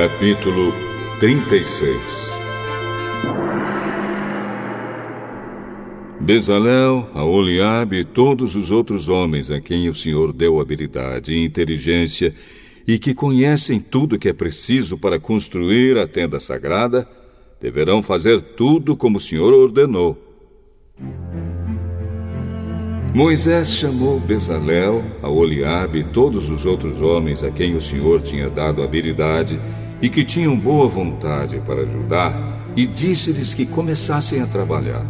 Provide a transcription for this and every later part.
Capítulo 36. Bezalel, Aholiabe e todos os outros homens a quem o Senhor deu habilidade e inteligência e que conhecem tudo que é preciso para construir a tenda sagrada, deverão fazer tudo como o Senhor ordenou. Moisés chamou Bezalel, Aholiabe e todos os outros homens a quem o Senhor tinha dado habilidade e que tinham boa vontade para ajudar, e disse-lhes que começassem a trabalhar.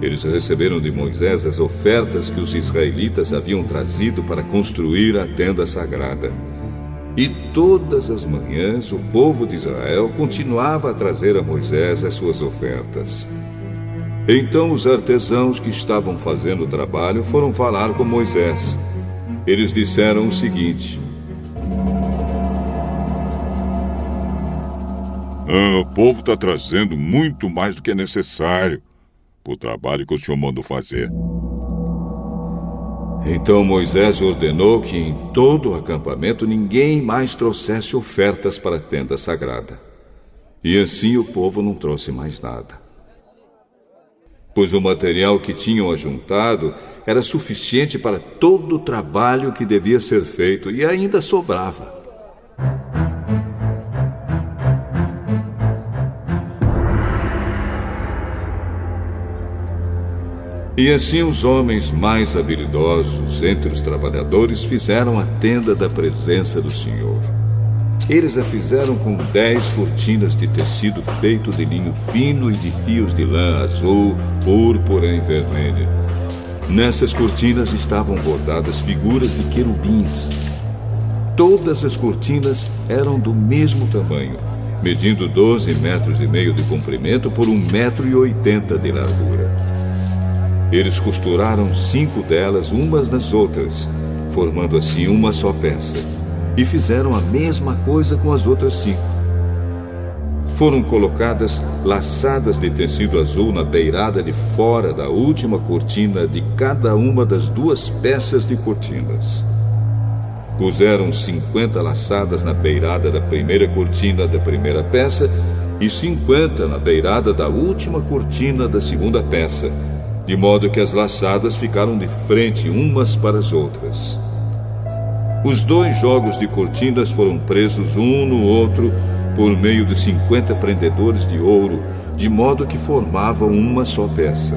Eles receberam de Moisés as ofertas que os israelitas haviam trazido para construir a tenda sagrada. E todas as manhãs o povo de Israel continuava a trazer a Moisés as suas ofertas. Então os artesãos que estavam fazendo o trabalho foram falar com Moisés. Eles disseram o seguinte: O povo está trazendo muito mais do que é necessário para o trabalho que o senhor mandou fazer. Então Moisés ordenou que em todo o acampamento ninguém mais trouxesse ofertas para a tenda sagrada. E assim o povo não trouxe mais nada, pois o material que tinham ajuntado era suficiente para todo o trabalho que devia ser feito e ainda sobrava. E assim os homens mais habilidosos entre os trabalhadores fizeram a tenda da presença do Senhor. Eles a fizeram com 10 cortinas de tecido feito de linho fino e de fios de lã azul, púrpura e vermelha. Nessas cortinas estavam bordadas figuras de querubins. Todas as cortinas eram do mesmo tamanho, medindo 12,5 metros de comprimento por 1,80 metros de largura. Eles costuraram 5 delas umas nas outras, formando assim uma só peça. E fizeram a mesma coisa com as outras 5. Foram colocadas laçadas de tecido azul na beirada de fora da última cortina de cada uma das 2 peças de cortinas. Puseram 50 laçadas na beirada da primeira cortina da primeira peça e 50 na beirada da última cortina da segunda peça, de modo que as laçadas ficaram de frente umas para as outras. Os 2 jogos de cortinas foram presos um no outro por meio de 50 prendedores de ouro, de modo que formavam uma só peça.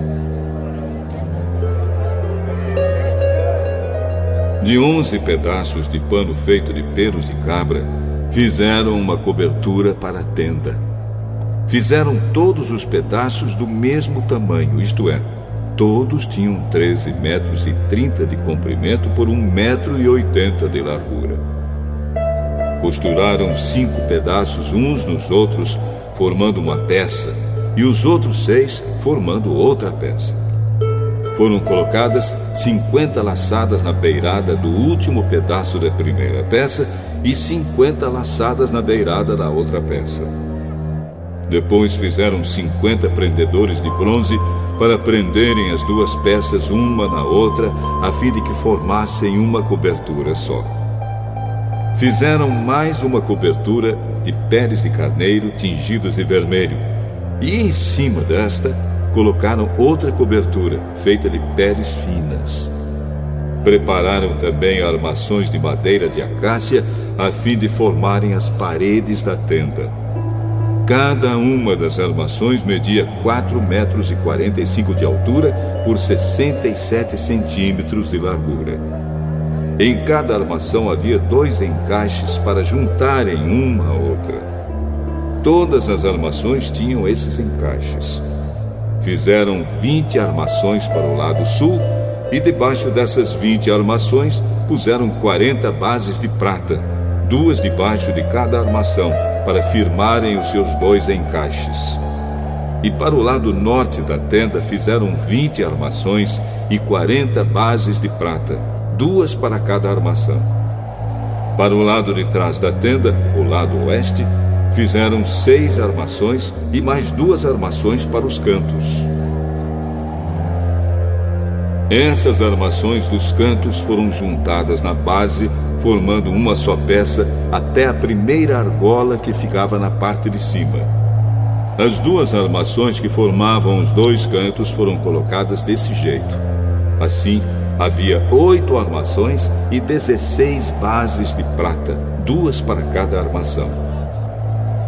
De 11 pedaços de pano feito de pelos de cabra, fizeram uma cobertura para a tenda. Fizeram todos os pedaços do mesmo tamanho, isto é, todos tinham 13,30 metros de comprimento por 1,80 metro de largura. Costuraram 5 pedaços uns nos outros, formando uma peça, e os outros 6 formando outra peça. Foram colocadas 50 laçadas na beirada do último pedaço da primeira peça e 50 laçadas na beirada da outra peça. Depois fizeram 50 prendedores de bronze para prenderem as 2 peças uma na outra, a fim de que formassem uma cobertura só. Fizeram mais uma cobertura de peles de carneiro tingidos de vermelho, e em cima desta colocaram outra cobertura feita de peles finas. Prepararam também armações de madeira de acácia, a fim de formarem as paredes da tenda. Cada uma das armações media 4,45 metros de altura por 67 centímetros de largura. Em cada armação havia 2 encaixes para juntarem uma a outra. Todas as armações tinham esses encaixes. Fizeram 20 armações para o lado sul e debaixo dessas 20 armações puseram 40 bases de prata, 2 debaixo de cada armação, para firmarem os seus 2 encaixes. E para o lado norte da tenda fizeram 20 armações e 40 bases de prata, 2 para cada armação. Para o lado de trás da tenda, o lado oeste, fizeram 6 armações e mais 2 armações para os cantos. Essas armações dos cantos foram juntadas na base, formando uma só peça até a primeira argola que ficava na parte de cima. As duas armações que formavam os dois cantos foram colocadas desse jeito. Assim, havia 8 armações e 16 bases de prata, 2 para cada armação.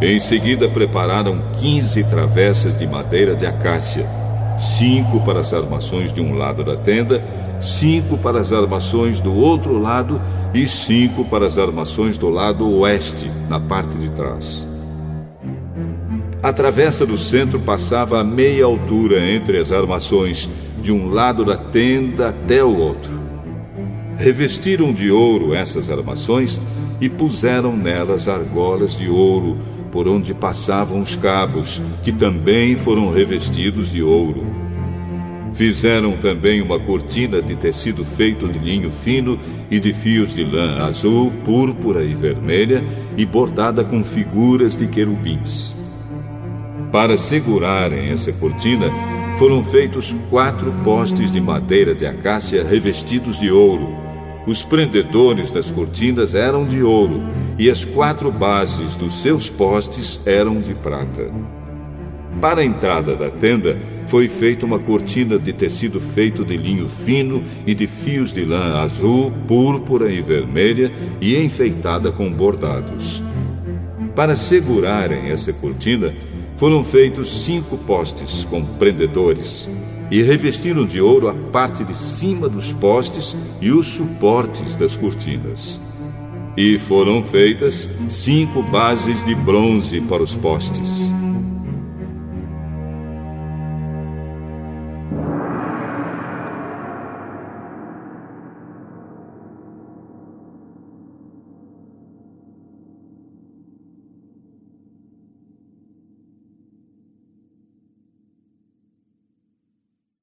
Em seguida, prepararam 15 travessas de madeira de acácia, 5 para as armações de um lado da tenda, 5 para as armações do outro lado e 5 para as armações do lado oeste, na parte de trás. A travessa do centro passava a meia altura entre as armações, de um lado da tenda até o outro. Revestiram de ouro essas armações e puseram nelas argolas de ouro, por onde passavam os cabos, que também foram revestidos de ouro. Fizeram também uma cortina de tecido feito de linho fino e de fios de lã azul, púrpura e vermelha, e bordada com figuras de querubins. Para segurarem essa cortina, foram feitos 4 postes de madeira de acácia revestidos de ouro. Os prendedores das cortinas eram de ouro, e as 4 bases dos seus postes eram de prata. Para a entrada da tenda, foi feita uma cortina de tecido feito de linho fino e de fios de lã azul, púrpura e vermelha, e enfeitada com bordados. Para segurarem essa cortina, foram feitos 5 postes com prendedores, e revestiram de ouro a parte de cima dos postes e os suportes das cortinas. E foram feitas 5 bases de bronze para os postes.